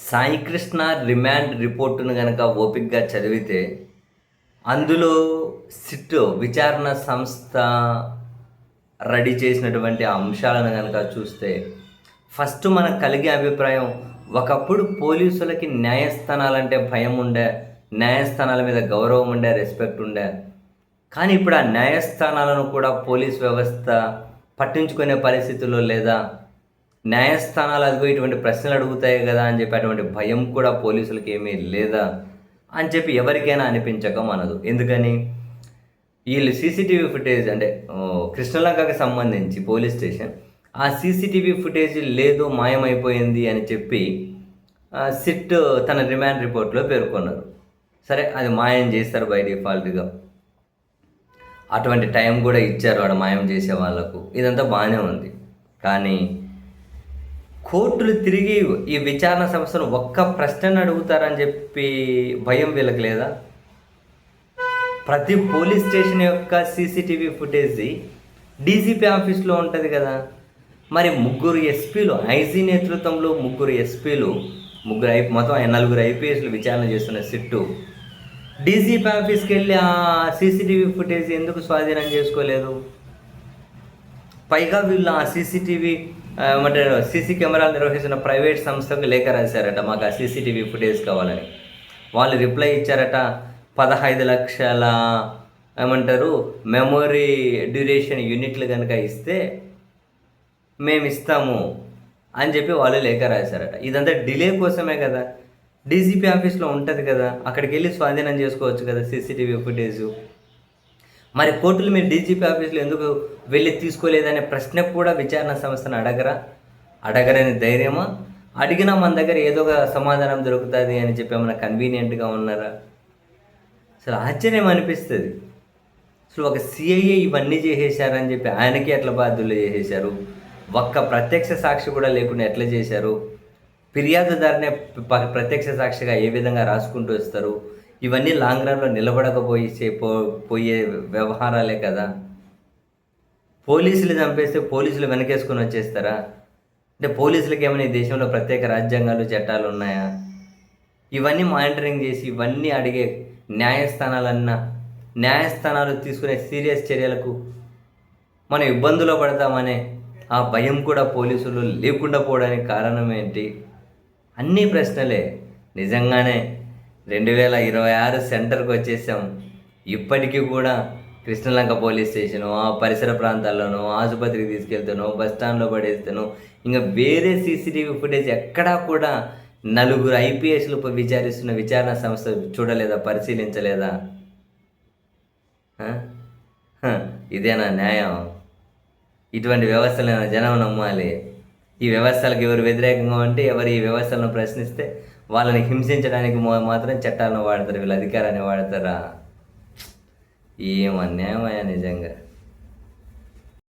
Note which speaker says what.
Speaker 1: Saikrishna remand రిపోర్టును గనక ఓపికగా చదివితే, అందులో సిట్ విచారణ సంస్థ రెడీ చేసినటువంటి అంశాలను గనక చూస్తే, ఫస్ట్ మనకు కలిగే అభిప్రాయం, ఒకప్పుడు పోలీసులకి న్యాయస్థానాలంటే భయం ఉండే, న్యాయస్థానాల మీద గౌరవం ఉండే, రెస్పెక్ట్ ఉండే. కానీ ఇప్పుడు ఆ న్యాయస్థానాలను కూడా పోలీస్ వ్యవస్థ పట్టించుకునే పరిస్థితుల్లో లేదా, న్యాయస్థానాలు అదిగో ఇటువంటి ప్రశ్నలు అడుగుతాయి కదా అని చెప్పి అటువంటి భయం కూడా పోలీసులకి ఏమీ లేదా అని చెప్పి ఎవరికైనా అనిపించక మనదు. ఎందుకని వీళ్ళు సీసీటీవీ ఫుటేజ్ అంటే కృష్ణలంకకి సంబంధించి పోలీస్ స్టేషన్ ఆ సీసీటీవీ ఫుటేజ్ లేదు, మాయమైపోయింది అని చెప్పి సిట్ తన రిమాండ్ రిపోర్ట్లో పేర్కొన్నారు. సరే, అది మాయం చేస్తారు బై డిఫాల్ట్గా, అటువంటి టైం కూడా ఇచ్చారు వాడు మాయం చేసే వాళ్ళకు, ఇదంతా బాగానే ఉంది. కానీ కోర్టులు తిరిగి ఈ విచారణ సంస్థను ఒక్క ప్రశ్నను అడుగుతారని చెప్పి భయం వీళ్ళకి లేదా? ప్రతి పోలీస్ స్టేషన్ యొక్క సీసీటీవీ ఫుటేజ్ డీజీపీ ఆఫీస్లో ఉంటుంది కదా. మరి ముగ్గురు ఎస్పీలు, ఐజీ నేతృత్వంలో ముగ్గురు ఎస్పీలు, మొత్తం 4 ఐపీఎస్లు విచారణ చేస్తున్న సిట్టు డీజీపీ ఆఫీస్కి వెళ్ళి ఆ సీసీటీవీ ఫుటేజ్ ఎందుకు స్వాధీనం చేసుకోలేదు? పైగా వీళ్ళు ఆ సీసీటీవీ అంటే సీసీ కెమెరాలు నిర్వహిస్తున్న ప్రైవేట్ సంస్థకు లేఖ రాశారట, మాకు ఆ సీసీటీవీ ఫుటేజ్ కావాలని. వాళ్ళు రిప్లై ఇచ్చారట, 15 లక్షల మెమొరీ డ్యూరేషన్ యూనిట్లు కనుక ఇస్తే మేము ఇస్తాము అని చెప్పి వాళ్ళు లేఖ రాశారట. ఇదంతా డిలే కోసమే కదా. డీజీపీ ఆఫీస్లో ఉంటుంది కదా, అక్కడికి వెళ్ళి స్వాధీనం చేసుకోవచ్చు కదా సీసీటీవీ ఫుటేజు. మరి కోర్టులు మీరు డీజీపీ ఆఫీస్లో ఎందుకు వెళ్ళి తీసుకోలేదనే ప్రశ్న కూడా విచారణ సంస్థను అడగరని ధైర్యమా? అడిగినా మన దగ్గర ఏదో ఒక సమాధానం దొరుకుతుంది అని చెప్పి ఏమైనా కన్వీనియంట్గా ఉన్నారా? అసలు ఆశ్చర్యం అనిపిస్తుంది. అసలు ఒక సిఐఏ ఇవన్నీ చేసేశారని చెప్పి ఆయనకి ఎట్లా బాధ్యులు చేసేశారు? ఒక్క ప్రత్యక్ష సాక్షి కూడా లేకుండా ఎట్లా చేశారు? ఫిర్యాదుదారునే ప్రత్యక్ష సాక్షిగా ఏ విధంగా రాసుకుంటూ వస్తారు? ఇవన్నీ లాంగ్ రన్లో పోయే వ్యవహారాలే కదా. పోలీసులు చంపేస్తే పోలీసులు వెనకేసుకొని వచ్చేస్తారా? అంటే పోలీసులకి ఏమైనా ఈ దేశంలో ప్రత్యేక రాజ్యాంగాలు, చట్టాలు ఉన్నాయా? ఇవన్నీ మానిటరింగ్ చేసి ఇవన్నీ అడిగే న్యాయస్థానాలు తీసుకునే సీరియస్ చర్యలకు మనం ఇబ్బందులో పడతామనే ఆ భయం కూడా పోలీసులు లేకుండా పోవడానికి కారణం ఏంటి? అన్నీ ప్రశ్నలే. నిజంగానే 2026 సెంటర్కి వచ్చేసాం. ఇప్పటికీ కూడా కృష్ణలంక పోలీస్ స్టేషను, ఆ పరిసర ప్రాంతాల్లోనూ, ఆసుపత్రికి తీసుకెళ్తాను, బస్ స్టాండ్లో పడేస్తాను, ఇంకా వేరే సీసీటీవీ ఫుటేజ్ ఎక్కడా కూడా 4 ఐపీఎస్లు విచారిస్తున్న విచారణ సంస్థ చూడలేదా, పరిశీలించలేదా? ఇదేనా న్యాయం? ఇటువంటి వ్యవస్థలను జనం నమ్మాలి. ఈ వ్యవస్థలకు ఎవరు వ్యతిరేకంగా ఉంటే, ఎవరు ఈ వ్యవస్థలను ప్రశ్నిస్తే వాళ్ళని హింసించడానికి మాత్రం చట్టాలను వాడతారు, వీళ్ళ అధికారాన్ని వాడతారా? ఏం అన్యాయమయ్యా నిజంగా.